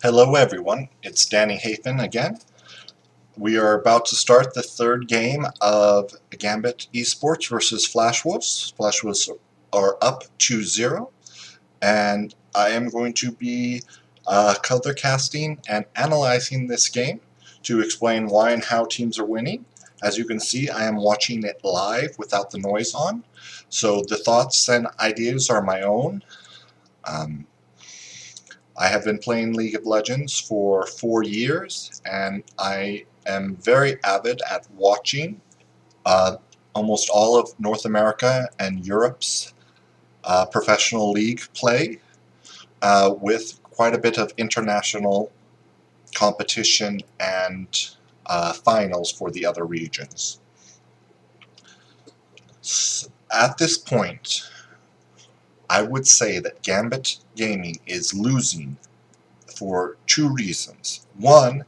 Hello everyone, it's Danny Hafen again. We are about to start the third game of Gambit Esports versus Flash Wolves. Flash Wolves are up 2-0, and I am going to be color casting and analyzing this game to explain why and how teams are winning. As you can see, I am watching it live without the noise on, so the thoughts and ideas are my own. I have been playing League of Legends for 4 years, and I am very avid at watching uh, almost all of North America and Europe's professional league play with quite a bit of international competition and finals for the other regions. At this point, I would say that Gambit Gaming is losing for two reasons. One,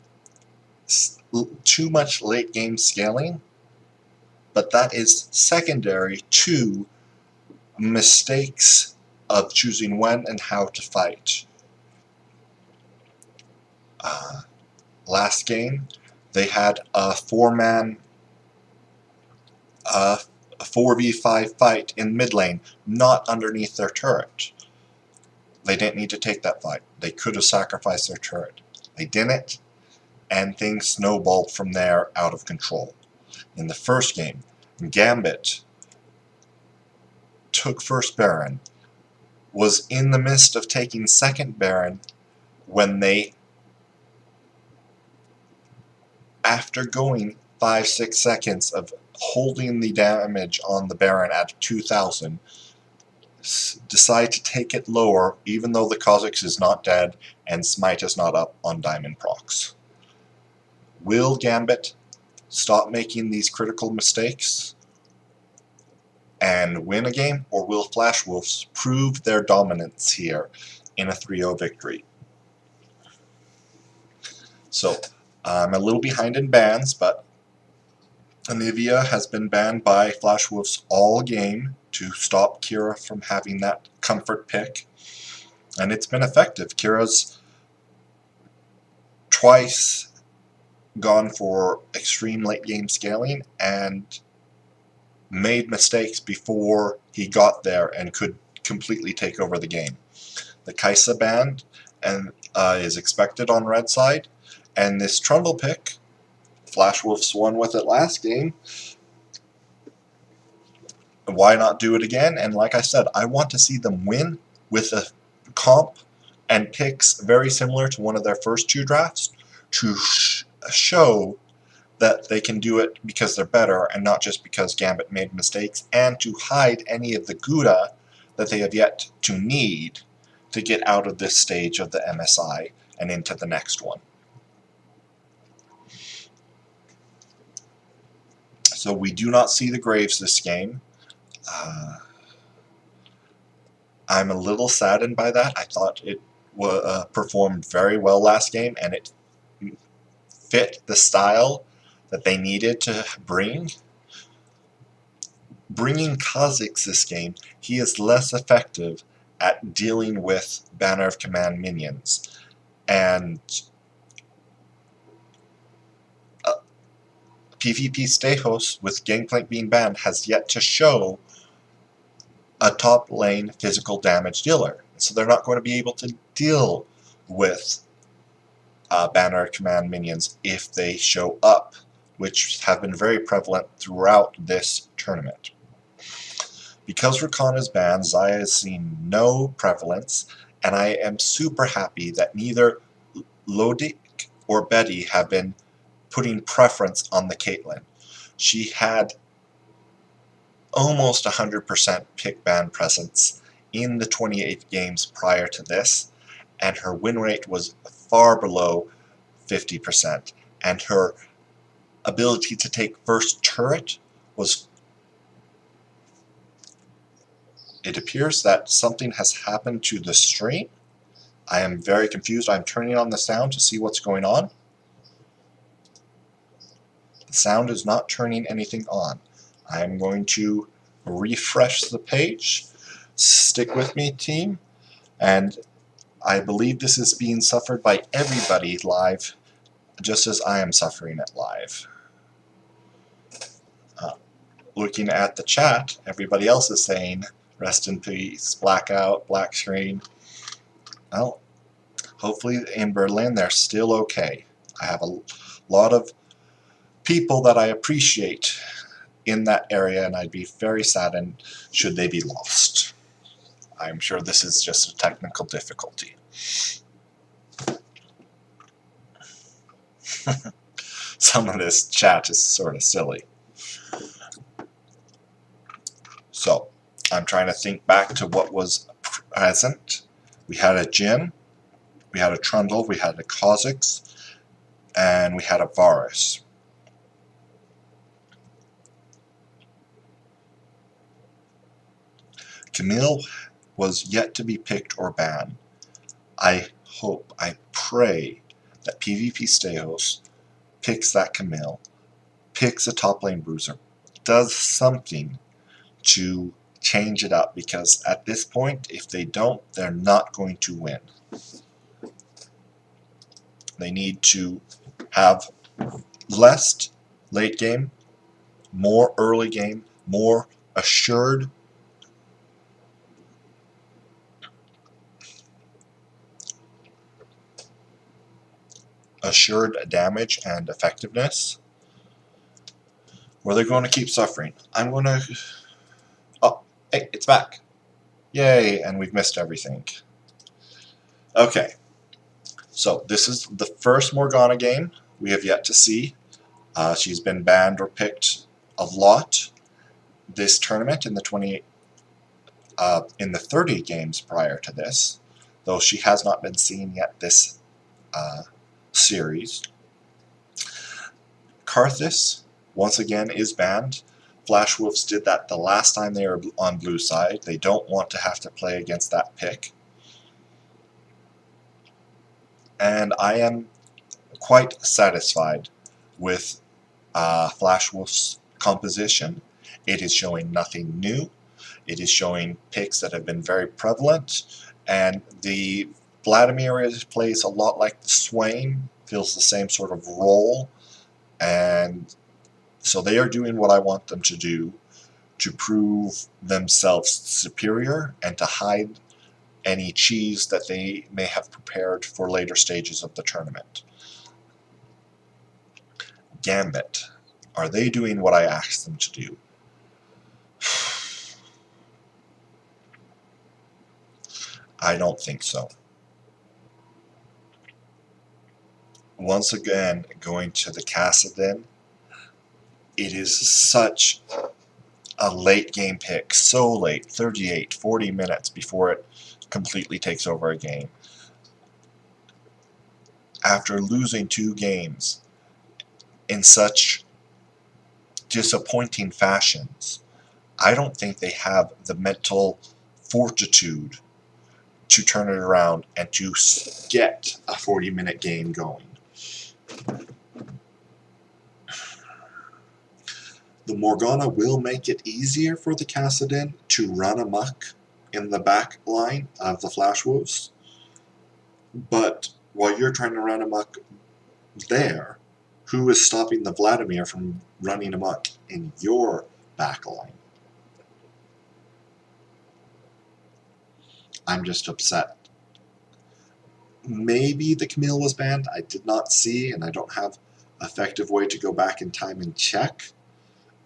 too much late game scaling, but that is secondary to mistakes of choosing when and how to fight. Last game, they had a 4v5 fight in mid lane, not underneath their turret. They didn't need to take that fight. They could have sacrificed their turret. They didn't, and things snowballed from there out of control. In the first game, Gambit took first Baron, was in the midst of taking second Baron when they, after going 5-6 seconds of holding the damage on the Baron at 2000, decide to take it lower even though the Kha'Zix is not dead and Smite is not up on Diamond procs. Will Gambit stop making these critical mistakes and win a game, or will Flash Wolves prove their dominance here in a 3-0 victory? So, I'm a little behind in bans, but Anivia has been banned by Flash Wolves all game to stop Kira from having that comfort pick, and it's been effective. Kira's twice gone for extreme late game scaling and made mistakes before he got there and could completely take over the game. The Kaisa ban is expected on red side, and this Trundle pick, Flash Wolves won with it last game. Why not do it again? And like I said, I want to see them win with a comp and picks very similar to one of their first two drafts to show that they can do it because they're better and not just because Gambit made mistakes, and to hide any of the Gouda that they have yet to need to get out of this stage of the MSI and into the next one. So we do not see the Graves this game. I'm a little saddened by that. I thought it performed very well last game, and it fit the style that they needed to bring. Bringing Kha'Zix this game, he is less effective at dealing with Banner of Command minions. And PvP Stejos, with Gangplank being banned, has yet to show a top lane physical damage dealer. So they're not going to be able to deal with Banner of Command minions if they show up, which have been very prevalent throughout this tournament. Because Rakan is banned, Xayah has seen no prevalence, and I am super happy that neither Lodik or Betty have been putting preference on the Caitlyn. She had almost 100% pick ban presence in the 28 games prior to this, and her win rate was far below 50%, and her ability to take first turret was... It appears that something has happened to the stream. I am very confused. I'm turning on the sound to see what's going on. The sound is not turning anything on. I'm going to refresh the page. Stick with me, team. And I believe this is being suffered by everybody live, just as I am suffering it live. Looking at the chat, everybody else is saying, rest in peace, blackout, black screen. Well, hopefully in Berlin they're still okay. I have a lot of people that I appreciate in that area, and I'd be very saddened should they be lost. I'm sure this is just a technical difficulty. Some of this chat is sort of silly. So, I'm trying to think back to what was present. We had a Jin, we had a Trundle, we had a Kha'Zix, and we had a Varus. Camille was yet to be picked or banned. I hope, I pray that PvP Stejos picks that Camille, picks a top lane bruiser, does something to change it up, because at this point, if they don't, they're not going to win. They need to have less late game, more early game, more assured damage and effectiveness, or they're going to keep suffering. I'm going to... Oh, hey, it's back. Yay, and we've missed everything. Okay, so this is the first Morgana game we have yet to see. She's been banned or picked a lot this tournament in the 30 games prior to this, though she has not been seen yet this series. Karthus, once again, is banned. Flash Wolves did that the last time they were on blue side. They don't want to have to play against that pick. And I am quite satisfied with Flash Wolf's composition. It is showing nothing new. It is showing picks that have been very prevalent, and the Vladimir plays a lot like the Swain, feels the same sort of role, and so they are doing what I want them to do to prove themselves superior and to hide any cheese that they may have prepared for later stages of the tournament. Gambit, are they doing what I asked them to do? I don't think so. Once again, going to the Kassadin, it is such a late game pick, so late, 38, 40 minutes before it completely takes over a game. After losing 2 games in such disappointing fashions, I don't think they have the mental fortitude to turn it around and to get a 40-minute game going. The Morgana will make it easier for the Kassadin to run amok in the back line of the Flash Wolves, but while you're trying to run amok there, who is stopping the Vladimir from running amok in your back line? I'm just upset. Maybe the Camille was banned. I did not see, and I don't have an effective way to go back in time and check,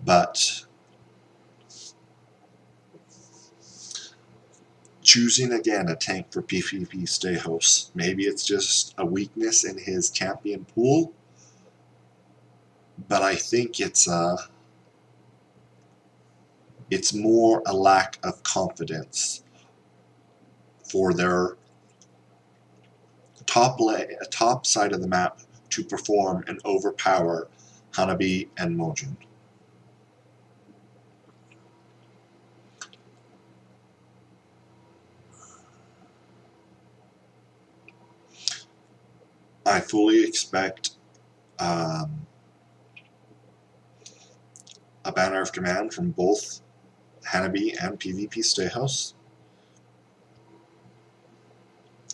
but choosing again a tank for PvP Stejos, maybe it's just a weakness in his champion pool, but I think it's more a lack of confidence for their top side of the map to perform and overpower Hanabi and Mojin. I fully expect a banner of command from both Hanabi and PvP Stejos.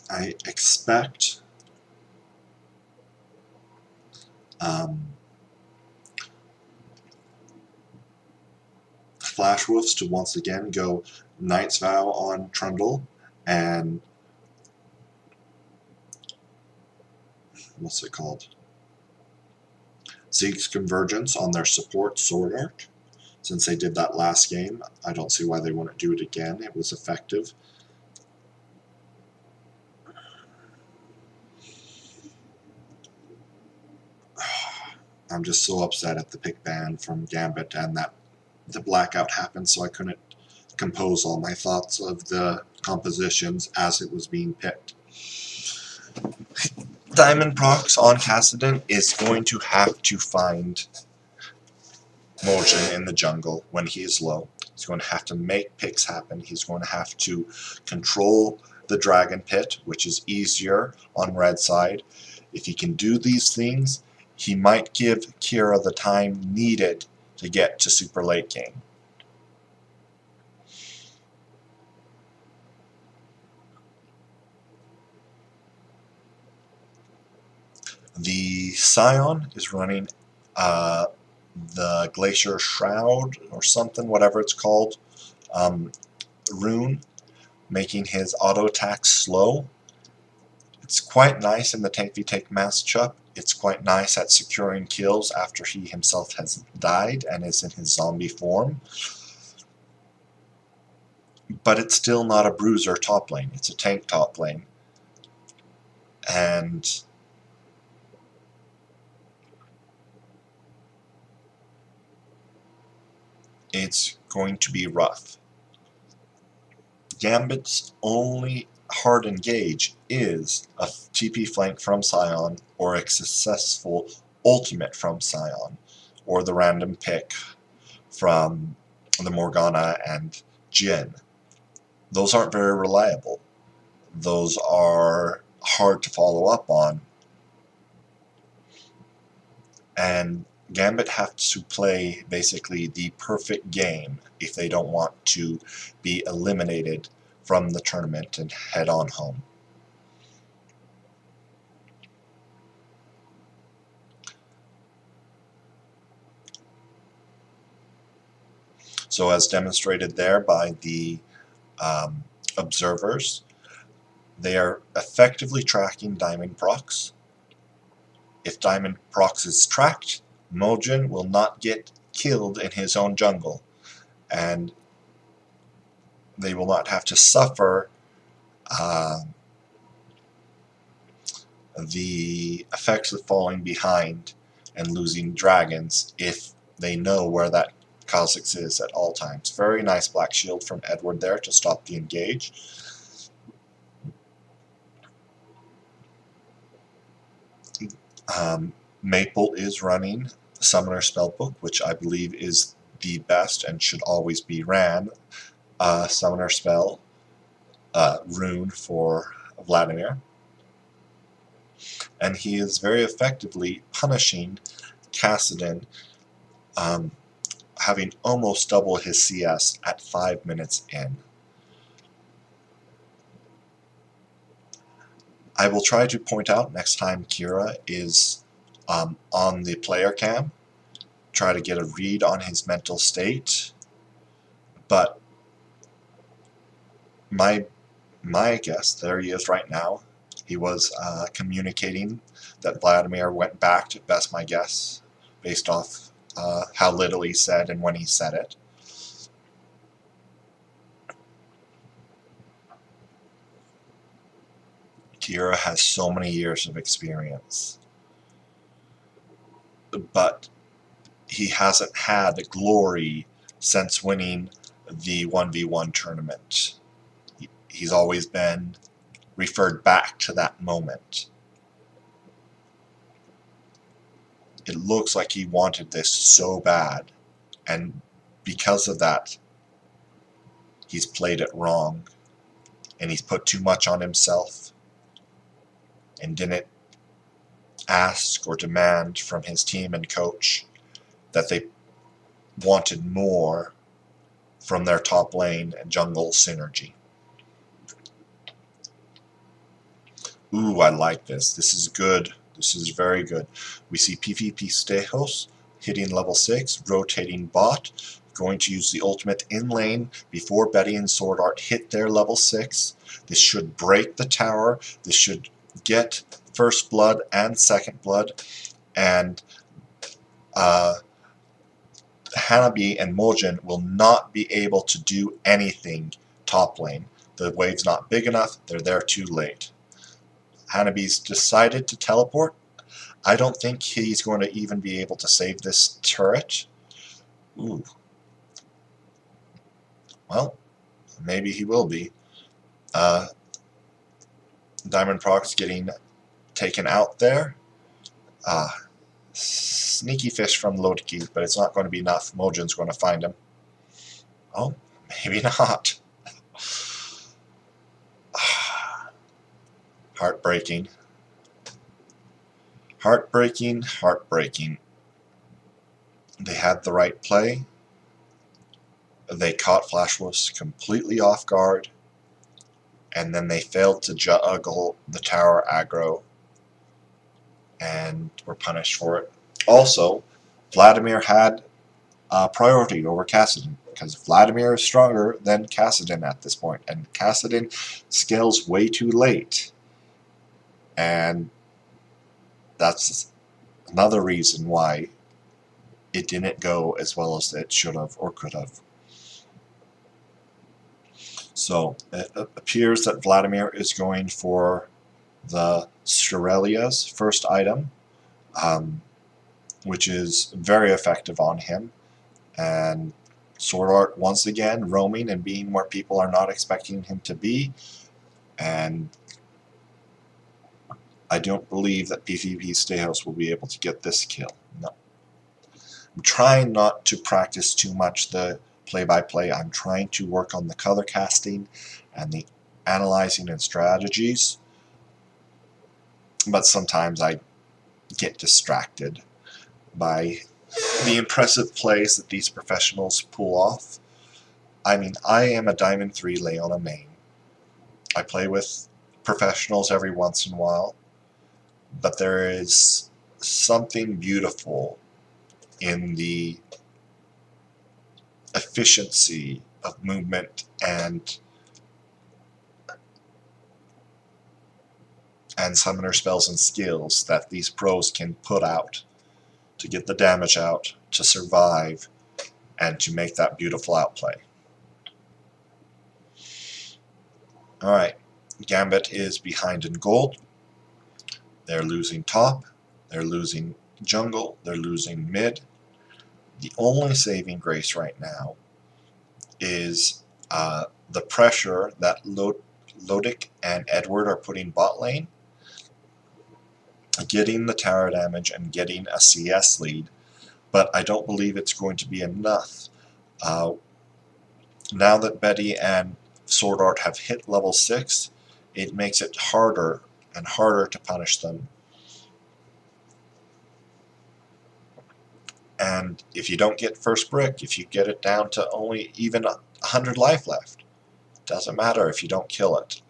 I expect Flash Wolves to once again go Knight's Vow on Trundle and what's it called? Zeke's Convergence on their support Sword Arc. Since they did that last game, I don't see why they wouldn't do it again. It was effective. I'm just so upset at the pick ban from Gambit and that the blackout happened, so I couldn't compose all my thoughts of the compositions as it was being picked. Diamond Prox on Kassadin is going to have to find Mojin in the jungle when he is low. He's going to have to make picks happen. He's going to have to control the Dragon Pit, which is easier on red side. If he can do these things, he might give Kira the time needed to get to super late game. The Scion is running the Glacier Shroud or something, whatever it's called, rune, making his auto attack slow. It's quite nice in the tank v tank matchup. It's quite nice at securing kills after he himself has died and is in his zombie form. But it's still not a bruiser top lane. It's a tank top lane. And it's going to be rough. Gambit's only hard engage is a TP flank from Scion or a successful ultimate from Scion or the random pick from the Morgana and Jhin. Those aren't very reliable. Those are hard to follow up on. And Gambit have to play basically the perfect game if they don't want to be eliminated from the tournament and head on home. So as demonstrated there by the observers, they are effectively tracking Diamond Prox. If Diamond Prox is tracked, Mojin will not get killed in his own jungle, and they will not have to suffer the effects of falling behind and losing dragons if they know where that Kha'Zix is at all times. Very nice Black Shield from Edward there to stop the engage. Maple is running the Summoner Spellbook, which I believe is the best and should always be ran. Summoner Spell rune for Vladimir. And he is very effectively punishing Kassadin, having almost double his CS at 5 minutes in. I will try to point out next time Kira is on the player cam, try to get a read on his mental state, but my guess, there he is right now, he was communicating that Vladimir went back, to best my guess, based off how little he said and when he said it. Kira has so many years of experience, but he hasn't had glory since winning the 1v1 tournament. He's always been referred back to that moment. It looks like he wanted this so bad, and because of that, he's played it wrong, and he's put too much on himself, and didn't ask or demand from his team and coach that they wanted more from their top lane and jungle synergy. Ooh, I like this. This is good. This is very good. We see PvP Stejos hitting level 6, rotating bot, going to use the ultimate in lane before Betty and Sword Art hit their level 6. This should break the tower. This should get first blood and second blood. And Hanabi and Mojin will not be able to do anything top lane. The wave's not big enough. They're there too late. Hanabi's decided to teleport. I don't think he's going to even be able to save this turret. Ooh. Well, maybe he will be. Diamond Proc's getting taken out there. Sneaky fish from Loki, but it's not going to be enough. Mojin's going to find him. Oh, maybe not. Heartbreaking. Heartbreaking, heartbreaking. They had the right play. They caught Flashwolf completely off guard. And then they failed to juggle the tower aggro. And were punished for it. Also, Vladimir had priority over Kassadin, because Vladimir is stronger than Kassadin at this point, and Kassadin scales way too late. And that's another reason why it didn't go as well as it should have or could have. So it appears that Vladimir is going for the Shirelia's first item, which is very effective on him. And Sword Art once again roaming and being where people are not expecting him to be. And I don't believe that PvP Stejos will be able to get this kill. No. I'm trying not to practice too much the play-by-play. I'm trying to work on the color casting and the analyzing and strategies. But sometimes I get distracted by the impressive plays that these professionals pull off. I mean, I am a Diamond 3 Leona main. I play with professionals every once in a while. But there is something beautiful in the efficiency of movement and summoner spells and skills that these pros can put out to get the damage out, to survive, and to make that beautiful outplay. Alright, Gambit is behind in gold. They're losing top, they're losing jungle, they're losing mid. The only saving grace right now is the pressure that Lodic and Edward are putting bot lane, getting the tower damage and getting a CS lead, but I don't believe it's going to be enough. Now that Betty and Sword Art have hit level 6, it makes it harder and harder to punish them. And if you don't get first brick, if you get it down to only even 100 life left, it doesn't matter if you don't kill it.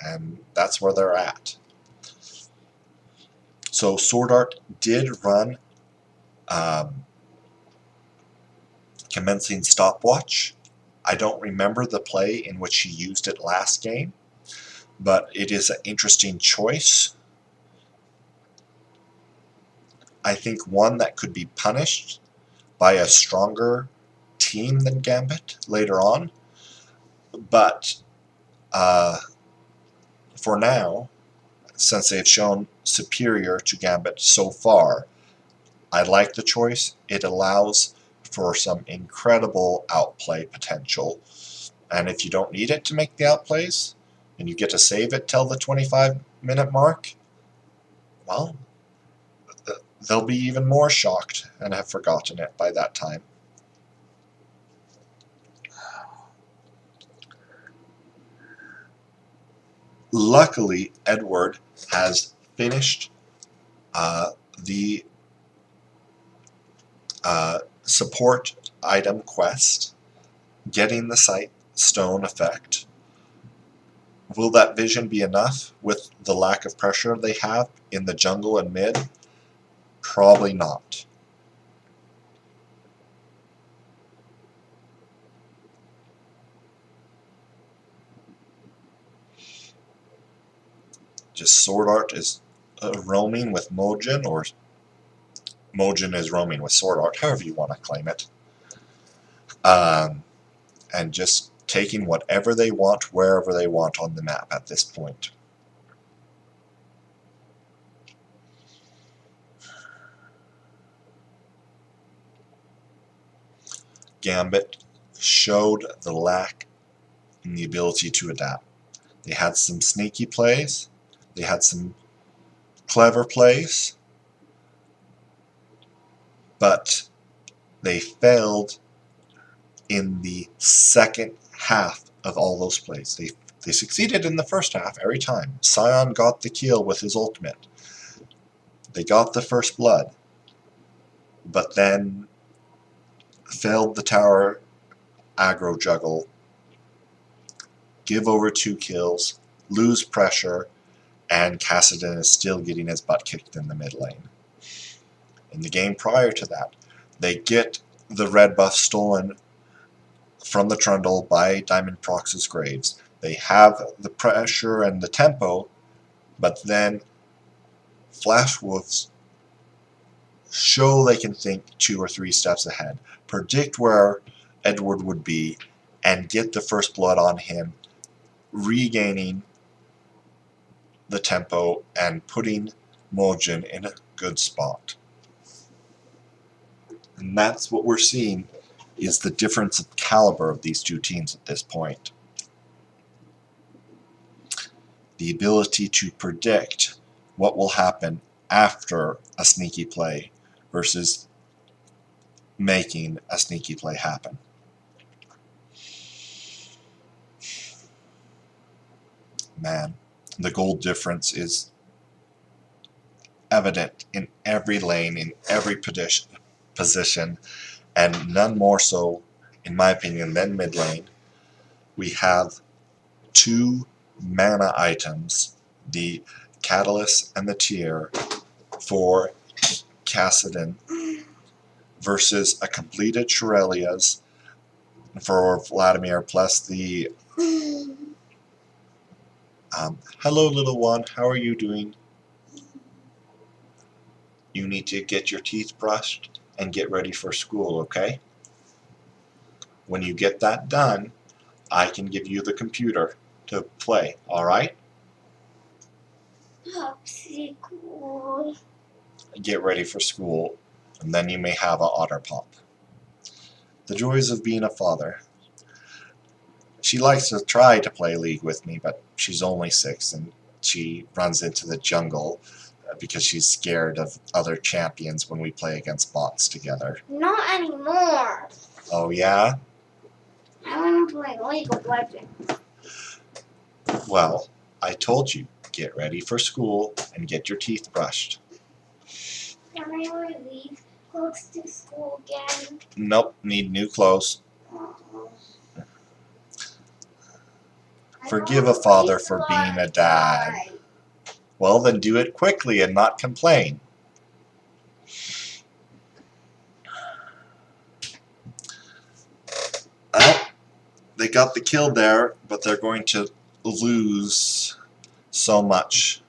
And that's where they're at. So Sword Art did run commencing stopwatch. I don't remember the play in which he used it last game, but it is an interesting choice. I think one that could be punished by a stronger team than Gambit later on. But for now, since they've shown superior to Gambit so far, I like the choice. It allows for some incredible outplay potential. And if you don't need it to make the outplays, and you get to save it till the 25-minute mark, well, they'll be even more shocked and have forgotten it by that time. Luckily, Edward has finished the support item quest, getting the Sight Stone effect. Will that vision be enough with the lack of pressure they have in the jungle and mid? Probably not. Just Sword Art is roaming with Mojin, or Mojin is roaming with Sword Art, however you want to claim it. And just taking whatever they want, wherever they want on the map at this point. Gambit showed the lack in the ability to adapt. They had some sneaky plays, they had some clever plays, but they failed in the second half of all those plays. They succeeded in the first half every time. Sion got the kill with his ultimate. They got the first blood, but then failed the tower aggro juggle, give over 2 kills, lose pressure, and Kassadin is still getting his butt kicked in the mid lane. In the game prior to that, they get the red buff stolen from the Trundle by Diamond Prox's Graves. They have the pressure and the tempo, but then Flash Wolves show they can think 2 or 3 steps ahead, predict where Edward would be, and get the first blood on him, regaining the tempo and putting Mojin in a good spot. And that's what we're seeing, is the difference of caliber of these two teams at this point. The ability to predict what will happen after a sneaky play versus making a sneaky play happen. Man, the gold difference is evident in every lane, in every position, and none more so, in my opinion, than mid lane. We have 2 mana items, the Catalyst and the Tear, for Kassadin versus a completed Shurelia's for Vladimir, plus the hello little one, how are you doing? You need to get your teeth brushed and get ready for school, okay? When you get that done, I can give you the computer to play, alright? Popsicle. Get ready for school, and then you may have an otter pop. The joys of being a father. She likes to try to play League with me, but she's only 6, and she runs into the jungle because she's scared of other champions when we play against bots together. Not anymore. Oh yeah? I want to play League of Legends. Well, I told you, get ready for school and get your teeth brushed. Can I wear these clothes to school again? Nope, need new clothes. Forgive a father for being a dad. Well, then do it quickly and not complain. Well, they got the kill there, but they're going to lose so much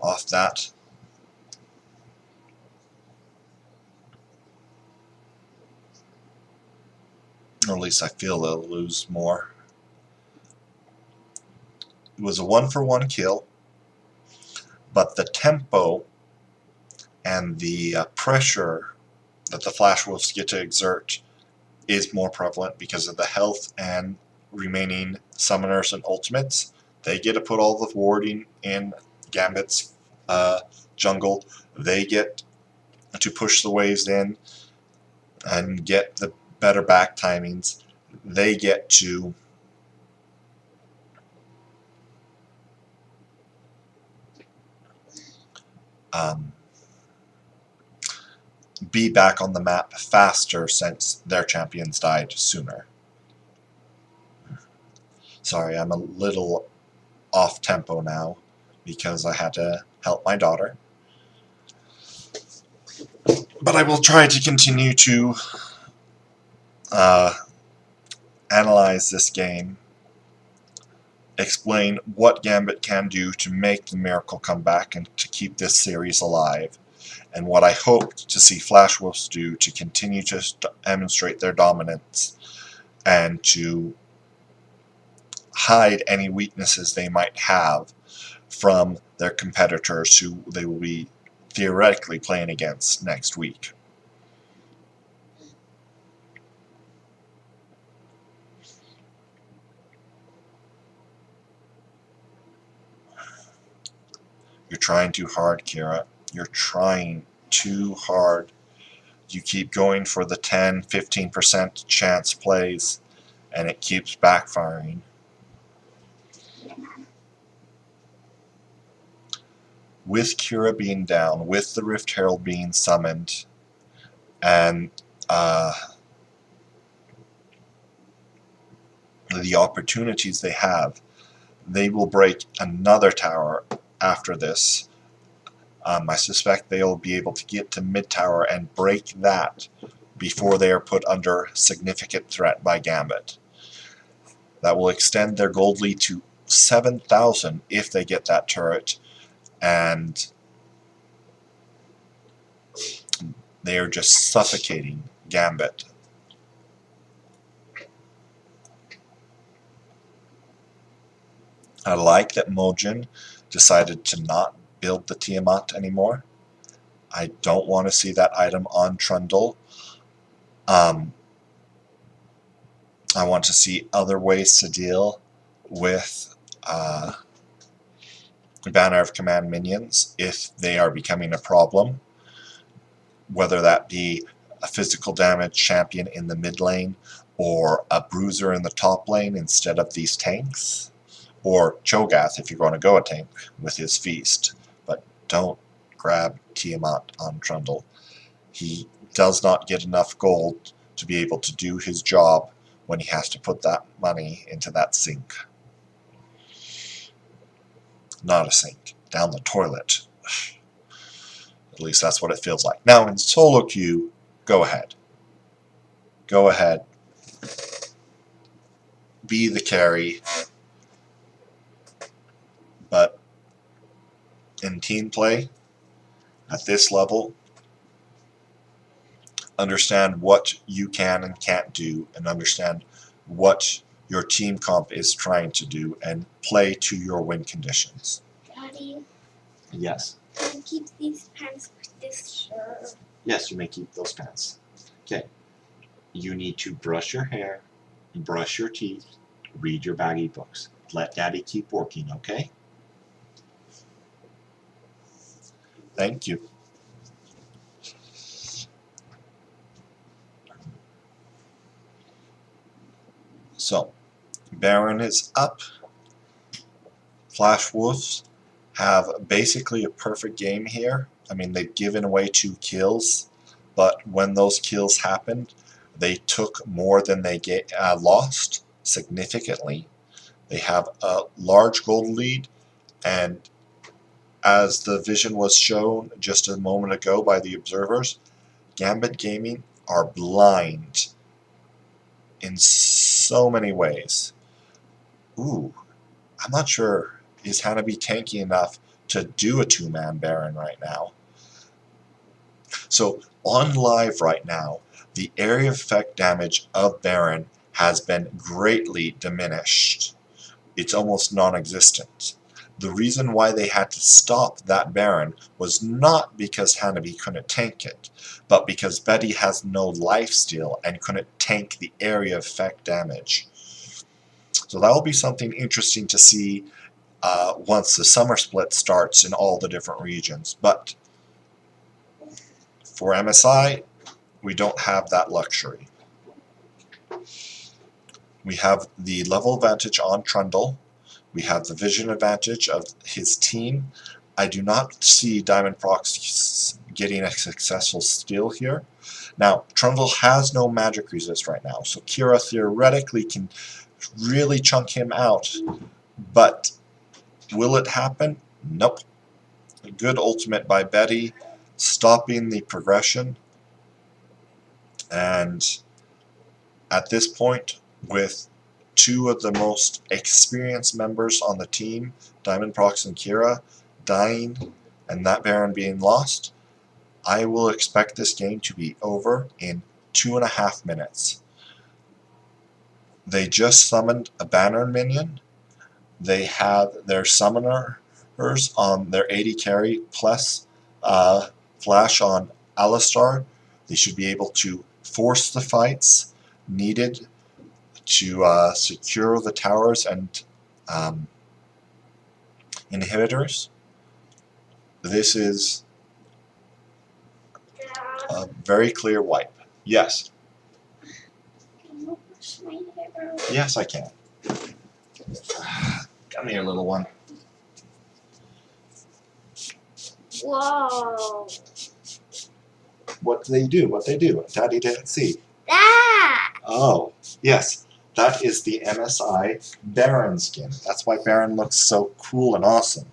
off that. Or at least I feel they'll lose more. It was a 1-for-1 kill, but the tempo and the pressure that the Flash Wolves get to exert is more prevalent because of the health and remaining summoners and ultimates. They get to put all the warding in Gambit's jungle. They get to push the waves in and get the better back timings. They get to be back on the map faster since their champions died sooner. Sorry, I'm a little off tempo now because I had to help my daughter. But I will try to continue to analyze this game, explain what Gambit can do to make the miracle come back and to keep this series alive, and what I hope to see Flash Wolves do to continue to demonstrate their dominance and to hide any weaknesses they might have from their competitors who they will be theoretically playing against next week. You're trying too hard, Kira. You're trying too hard. You keep going for the 10-15% chance plays, and it keeps backfiring. With Kira being down, with the Rift Herald being summoned, and the opportunities they have, they will break another tower after this. I suspect they'll be able to get to mid-tower and break that before they are put under significant threat by Gambit. That will extend their gold lead to 7,000 if they get that turret, and they are just suffocating Gambit. I like that Mojin decided to not build the Tiamat anymore. I don't want to see that item on Trundle. I want to see other ways to deal with Banner of Command minions if they are becoming a problem, whether that be a physical damage champion in the mid lane or a bruiser in the top lane instead of these tanks, or Cho'Gath if you're going to go a tank with his feast. But don't grab Tiamat on Trundle. He does not get enough gold to be able to do his job when he has to put that money into that sink. Not a sink, down the toilet. At least that's what it feels like. Now in solo queue, go ahead. Go ahead. Be the carry. But in team play, at this level, understand what you can and can't do, and understand what your team comp is trying to do, and play to your win conditions. Daddy, Yes. can I keep these pants with this shirt? Yes, you may keep those pants. Okay. You need to brush your hair, brush your teeth, read your baggy books. Let Daddy keep working, okay? Thank you. So, Baron is up. Flash Wolves have basically a perfect game here. I mean, they've given away 2 kills, but when those kills happened, they took more than they lost significantly. They have a large gold lead, and as the vision was shown just a moment ago by the observers, Gambit Gaming are blind in so many ways. Ooh, I'm not sure. Is Hanabi tanky enough to do a 2-man Baron right now? So on live right now, the area of effect damage of Baron has been greatly diminished. It's almost non-existent. The reason why they had to stop that Baron was not because Hanabi couldn't tank it, but because Betty has no lifesteal and couldn't tank the area of effect damage. So that will be something interesting to see once the summer split starts in all the different regions. But for MSI, we don't have that luxury. We have the level advantage on Trundle. We have the vision advantage of his team. I do not see Diamond Prox getting a successful steal here. Now, Trundle has no magic resist right now, so Kira theoretically can really chunk him out, but Will it happen? Nope. A good ultimate by Betty, stopping the progression. And at this point, with two of the most experienced members on the team, Diamond Prox and Kira, dying and that Baron being lost, I will expect this game to be over in 2.5 minutes. They just summoned a banner minion. They have their summoners on their 80 carry plus flash on Alistar. They should be able to force the fights needed to secure the towers and inhibitors. This is a very clear wipe. Yes. Can you push my hair? Yes, I can. Come here, little one. Whoa. What do they do? What they do? Daddy didn't see. That. Oh, yes. That is the MSI Baron skin. That's why Baron looks so cool and awesome.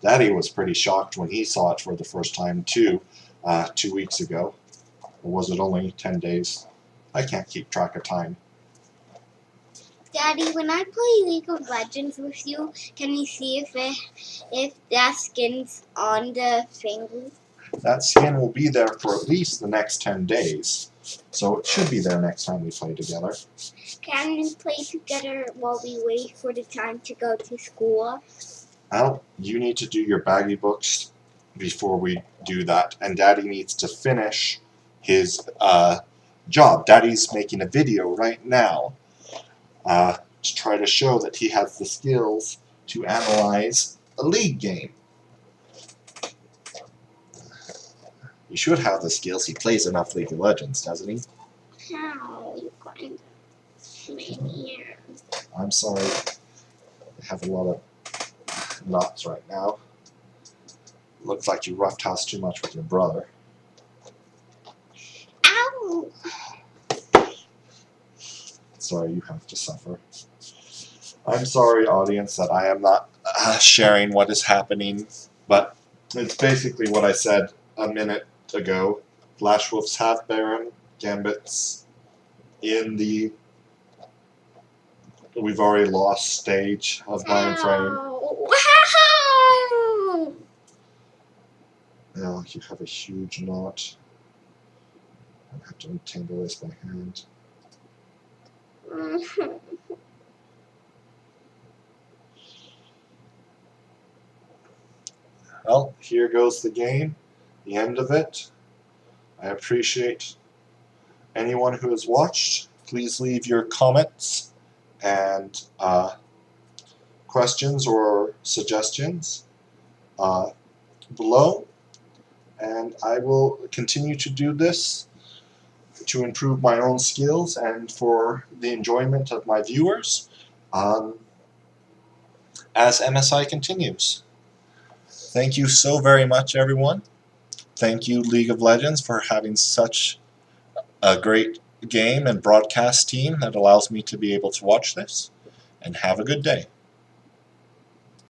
Daddy was pretty shocked when he saw it for the first time too, 2 weeks ago. Or was it only 10 days? I can't keep track of time. Daddy, when I play League of Legends with you, can you see if that skin's on the finger? That skin will be there for at least the next 10 days. So it should be there next time we play together. Can we play together while we wait for the time to go to school? Al, you need to do your baggy books before we do that. And Daddy needs to finish his job. Daddy's making a video right now to try to show that he has the skills to analyze a league game. He should have the skills. He plays enough League of Legends, doesn't he? How you going to make me here? I'm sorry. I have a lot of knots right now. Looks like you roughhoused too much with your brother. Ow! Sorry, you have to suffer. I'm sorry, audience, that I am not sharing what is happening, but it's basically what I said a minute ago. Flash Wolves have Baron Gambits in the we've already lost stage of Mind Frame. Wow! Now you have a huge knot. I have to untangle this by hand. Well, here goes the game, the end of it. I appreciate anyone who has watched. Please leave your comments and questions or suggestions below, and I will continue to do this to improve my own skills and for the enjoyment of my viewers as MSI continues. Thank you so very much, everyone. Thank you, League of Legends, for having such a great game and broadcast team that allows me to be able to watch this. And have a good day.